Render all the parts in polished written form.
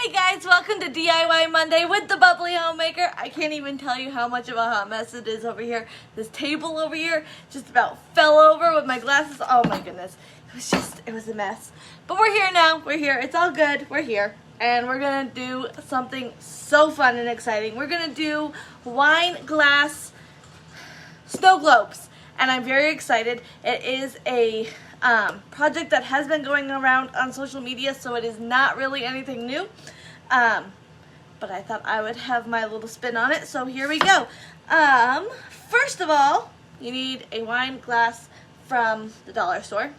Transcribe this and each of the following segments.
Hey guys, welcome to DIY Monday with the Bubbly Homemaker. I can't even tell you how much of a hot mess it is over here. This table over here just about fell over with my glasses. Oh my goodness. It was a mess. But we're here now. We're here. It's all good. We're here. And we're going to do something so fun and exciting. We're going to do wine glass snow globes. And I'm very excited. It is a project that has been going around on social media, so it is not really anything new. But I thought I would have my little spin on it, so here we go. First of all, you need a wine glass from the dollar store.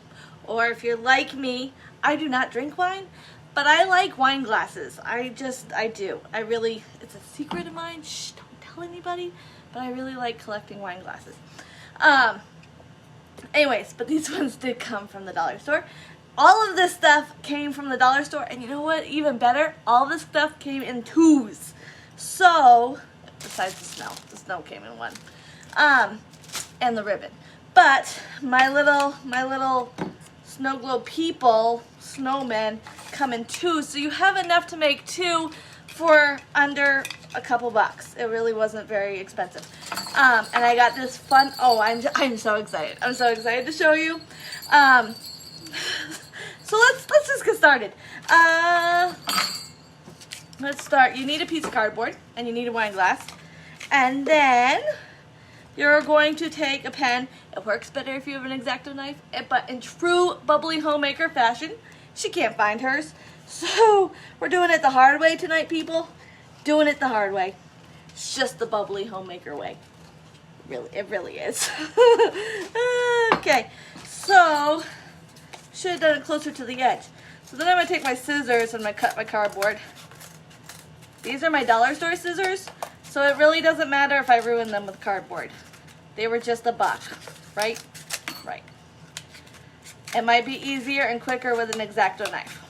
Or if you're like me, I do not drink wine, but I like wine glasses. I do. It's a secret of mine. Shh, don't tell anybody, but I really like collecting wine glasses. Anyways, but these ones did come from the dollar store. All of this stuff came from the dollar store, and you know what? Even better, all this stuff came in twos. So, besides the snow came in one, and the ribbon. But my little SnowGlobe people, snowmen, come in twos. So you have enough to make two for under a couple bucks. It really wasn't very expensive. And I got this fun, I'm so excited. I'm so excited to show you. So let's just get started. Let's start. You need a piece of cardboard and you need a wine glass. And then you're going to take a pen. It works better if you have an X-Acto knife, but in true Bubbly Homemaker fashion, she can't find hers. So we're doing it the hard way tonight, people. Doing it the hard way. It's just the Bubbly Homemaker way. It really is. Okay, so should have done it closer to the edge. So then I'm gonna take my scissors and I'm gonna cut my cardboard. These are my dollar store scissors, so it really doesn't matter if I ruin them with cardboard. They were just $1, right? Right. It might be easier and quicker with an X-Acto knife.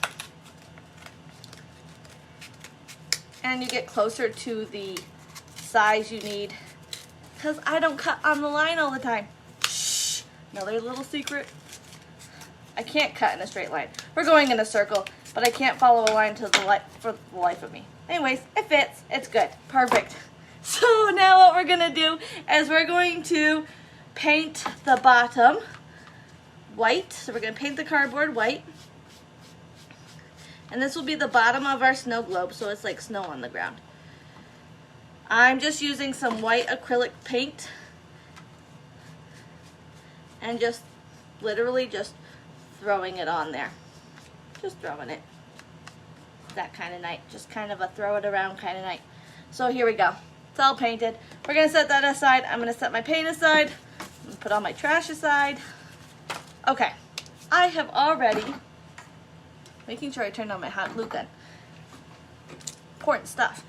And you get closer to the size you need, because I don't cut on the line all the time. Shh, another little secret. I can't cut in a straight line. We're going in a circle, but I can't follow a line for the life of me. Anyways, it fits. It's good. Perfect. So now what we're going to do is we're going to paint the bottom white. So we're going to paint the cardboard white. And this will be the bottom of our snow globe, so it's like snow on the ground. I'm just using some white acrylic paint and just literally just throwing it on there. Just throwing it. That kind of night. Just kind of a throw it around kind of night. So here we go. It's all painted. We're going to set that aside. I'm going to set my paint aside. I'm going to put all my trash aside. Okay. I have already... making sure I turned on my hot glue gun. Important stuff.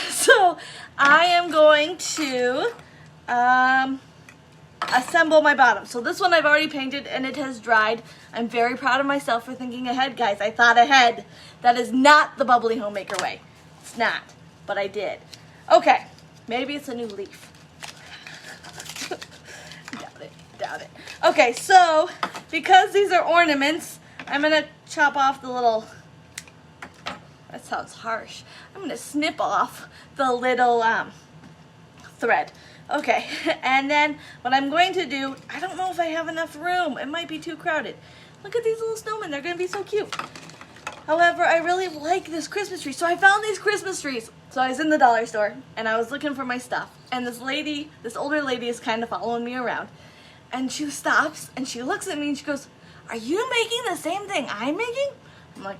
So I am going to assemble my bottom. So this one I've already painted and it has dried. I'm very proud of myself for thinking ahead, guys. I thought ahead. That is not the Bubbly Homemaker way. It's not, but I did. Okay, maybe it's a new leaf. Doubt it. Okay, so because these are ornaments, I'm going to chop off the little, that sounds harsh. I'm going to snip off the little thread. Okay, and then what I'm going to do, I don't know if I have enough room. It might be too crowded. Look at these little snowmen. They're going to be so cute. However, I really like this Christmas tree. So I found these Christmas trees. So I was in the dollar store and I was looking for my stuff. And this older lady is kind of following me around. And she stops and she looks at me and she goes, "Are you making the same thing I'm making?" I'm like,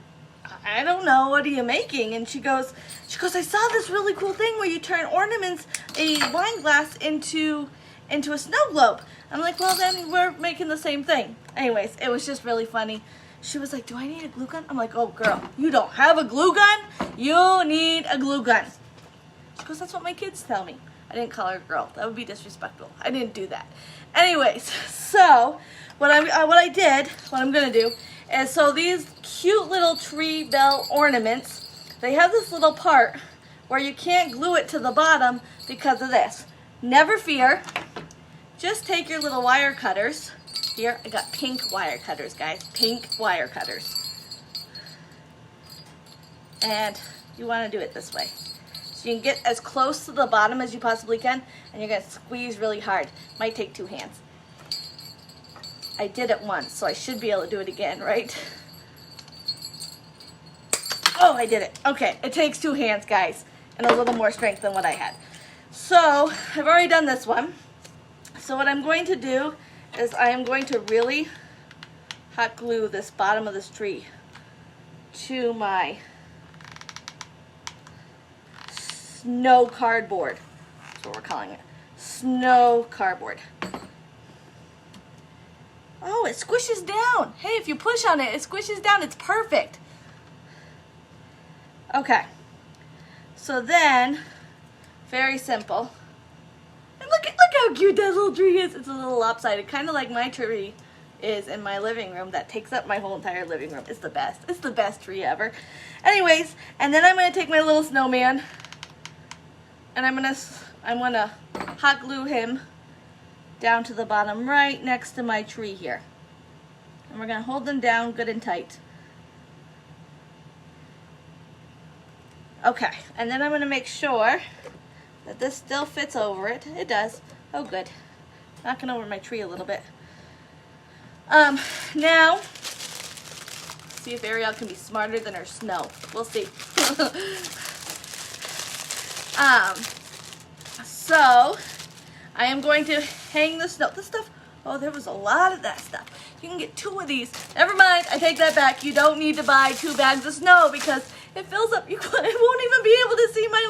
"I don't know, what are you making?" And she goes, "I saw this really cool thing where you turn ornaments, a wine glass into a snow globe." I'm like, "Well then we're making the same thing." Anyways, it was just really funny. She was like, "Do I need a glue gun?" I'm like, "Oh girl, you don't have a glue gun? You need a glue gun." She goes, "That's what my kids tell me." I didn't call her a girl. That would be disrespectful. I didn't do that. Anyways, so what I'm gonna do is, so these cute little tree bell ornaments, they have this little part where you can't glue it to the bottom because of this. Never fear. Just take your little wire cutters. Here, I got pink wire cutters, guys. Pink wire cutters. And you want to do it this way. So you can get as close to the bottom as you possibly can, and you're going to squeeze really hard. Might take 2 hands. I did it once, so I should be able to do it again, right? Oh, I did it. Okay, it takes 2 hands, guys, and a little more strength than what I had. So I've already done this one. So what I'm going to do is I am going to really hot glue this bottom of this tree to my snow cardboard. That's what we're calling it. Snow cardboard. Oh, it squishes down. Hey, if you push on it, it squishes down. It's perfect. Okay. So then, very simple. And look how cute that little tree is. It's a little lopsided, kind of like my tree is in my living room that takes up my whole entire living room. It's the best. It's the best tree ever. Anyways, and then I'm going to take my little snowman and I'm gonna hot glue him down to the bottom right next to my tree here. And we're going to hold them down good and tight. Okay, and then I'm going to make sure that this still fits over it. It does. Oh, good. Knocking over my tree a little bit. Now, see if Ariel can be smarter than her snow. We'll see. So, I am going to hang the snow. This stuff, oh, there was a lot of that stuff. You can get 2 of these. Never mind, I take that back. You don't need to buy 2 bags of snow because it fills up. I won't even be able to see my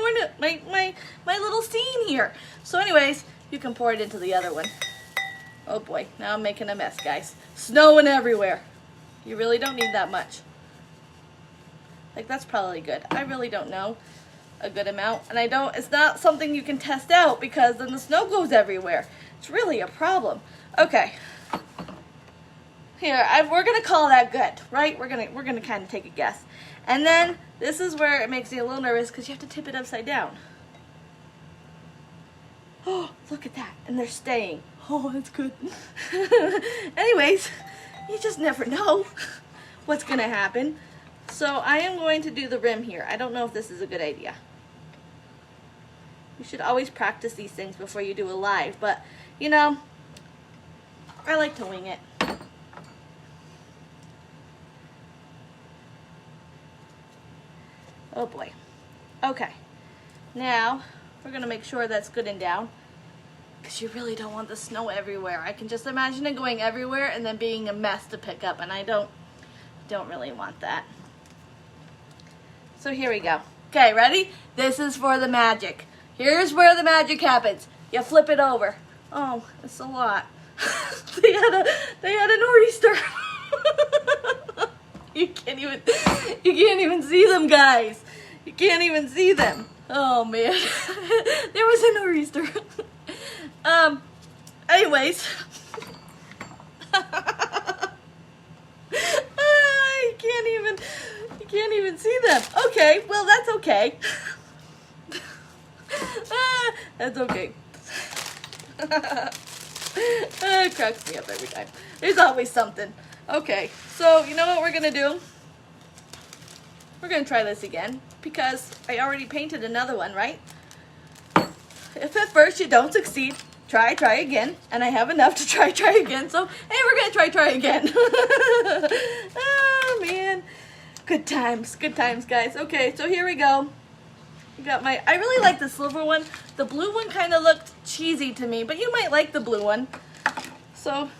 little scene here. So anyways, you can pour it into the other one. Oh boy, now I'm making a mess, guys. Snowing everywhere. You really don't need that much. Like, that's probably good. I really don't know a good amount. And it's not something you can test out because then the snow goes everywhere. It's really a problem. Okay. Here, we're gonna call that good, right? We're gonna kind of take a guess. And then this is where it makes me a little nervous because you have to tip it upside down. Oh, look at that. And they're staying. Oh, that's good. Anyways, you just never know what's going to happen. So I am going to do the rim here. I don't know if this is a good idea. You should always practice these things before you do a live. But, you know, I like to wing it. Oh boy. Okay. Now, we're going to make sure that's good and down. Because you really don't want the snow everywhere. I can just imagine it going everywhere and then being a mess to pick up. And I don't really want that. So here we go. Okay, ready? This is for the magic. Here's where the magic happens. You flip it over. Oh, it's a lot. they had a nor'easter. You can't even see them, guys. You can't even see them. Oh man. There was a nor'easter. Anyways. You can't even see them. Okay, well that's okay. That's okay. It cracks me up every time. There's always something. Okay, so you know what we're gonna do? We're gonna try this again because I already painted another one, right? If at first you don't succeed, try again. And I have enough to try again. So, hey, we're gonna try again. Oh man, good times, guys. Okay, so here we go. You got I really like the silver one. The blue one kind of looked cheesy to me, but you might like the blue one. So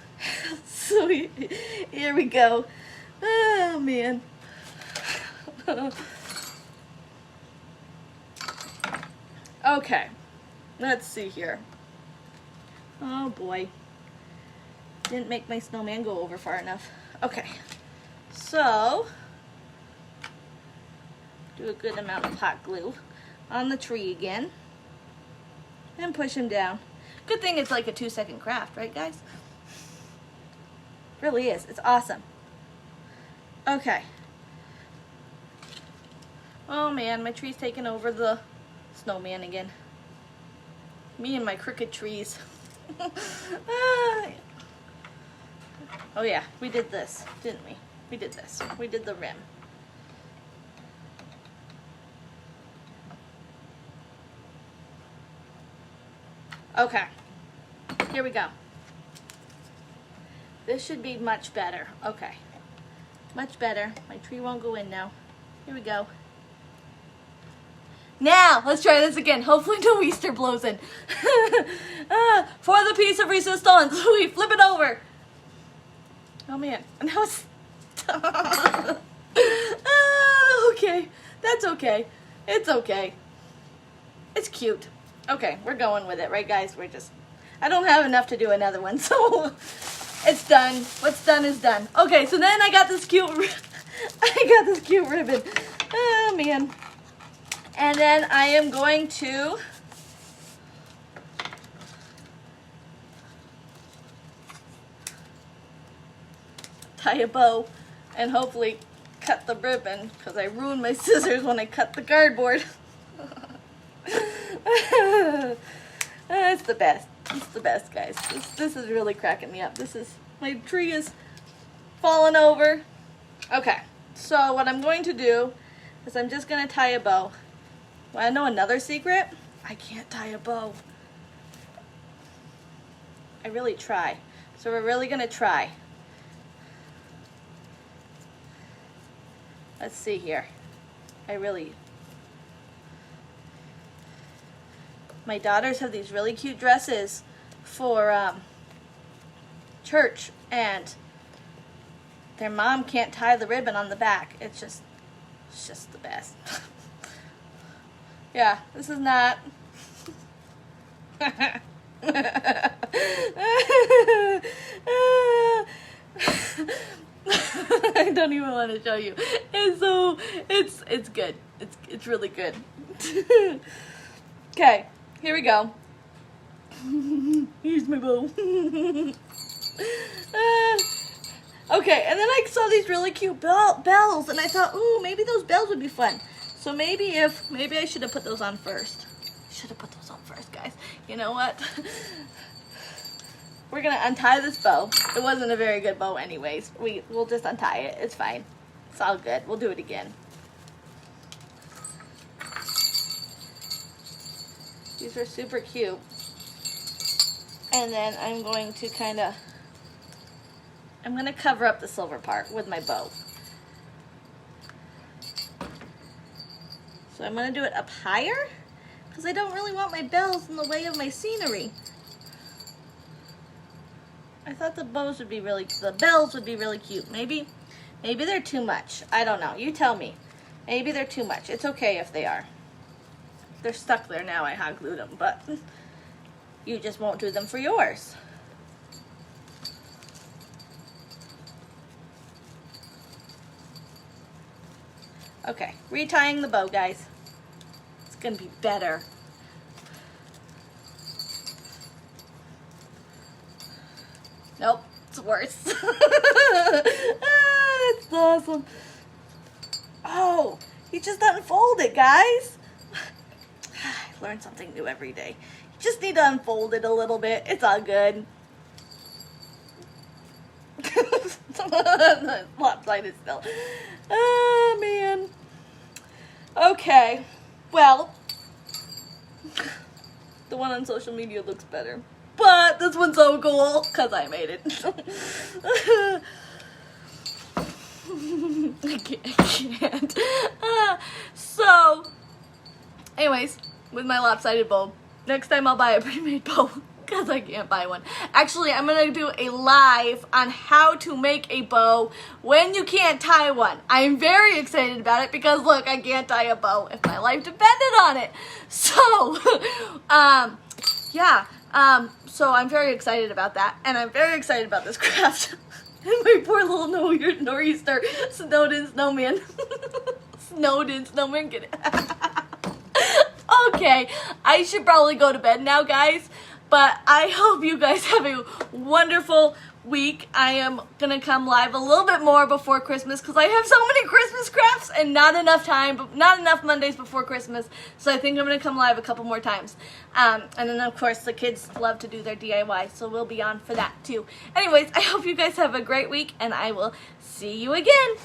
here we go. Oh man. Okay, let's see here. Oh boy, didn't make my snowman go over far enough. Okay, so do a good amount of hot glue on the tree again and push him down. Good thing it's like a 2-second craft, right guys? Really is. It's awesome. Okay. Oh man, my tree's taking over the snowman again. Me and my crooked trees. Oh yeah, we did this, didn't we? We did this. We did the rim. Okay, here we go. This should be much better. Okay, much better. My tree won't go in now. Here we go. Now, let's try this again. Hopefully no Easter blows in. For the piece of resistance, we flip it over. Oh man, now it's... okay, that's okay. It's okay. It's cute. Okay, we're going with it, right guys? I don't have enough to do another one, so it's done. What's done is done. Okay, so then I got this cute ribbon. Oh man. And then I am going to tie a bow and hopefully cut the ribbon because I ruined my scissors when I cut the cardboard. It's the best. It's the best, guys. This is really cracking me up. My tree is falling over. Okay, so what I'm going to do is I'm just going to tie a bow. Want to know another secret? I can't tie a bow. I really try. So we're really going to try. Let's see here. My daughters have these really cute dresses for church, and their mom can't tie the ribbon on the back. It's just the best. Yeah, this is not. I don't even want to show you. It's good. It's really good. Okay, here we go. Here's my bow. Okay, and then I saw these really cute bells, and I thought, ooh, maybe those bells would be fun. So maybe I should have put those on first. Should have put those on first, guys. You know what? We're gonna untie this bow. It wasn't a very good bow anyways. We'll just untie it. It's fine. It's all good. We'll do it again. These are super cute. And then I'm going to cover up the silver part with my bow. So I'm going to do it up higher because I don't really want my bells in the way of my scenery. I thought the bells would be really cute. Maybe they're too much. I don't know. You tell me. Maybe they're too much. It's okay if they are. They're stuck there now. I hot glued them, but you just won't do them for yours. Okay, retying the bow, guys. It's gonna be better. Nope, it's worse. That's awesome. Oh, you just unfold it, guys. I learn something new every day. You just need to unfold it a little bit. It's all good. Lopsided still. Oh, man. Okay. Well, the one on social media looks better. But this one's so cool because I made it. I can't. So, anyways, with my lopsided bow, next time I'll buy a pre-made bow because I can't buy one. Actually, I'm going to do a live on how to make a bow when you can't tie one. I'm very excited about it because, look, I can't tie a bow if my life depended on it. So, yeah. So I'm very excited about that, and I'm very excited about this craft. And my poor little nor'easter snowed-in snowman. Snowed-in snowman, get it? Okay, I should probably go to bed now, guys. But I hope you guys have a wonderful week. I am gonna come live a little bit more before Christmas because I have so many Christmas crafts and not enough time, not enough Mondays before Christmas. So I think I'm gonna come live a couple more times. And then of course the kids love to do their DIY, so we'll be on for that too. Anyways, I hope you guys have a great week, and I will see you again.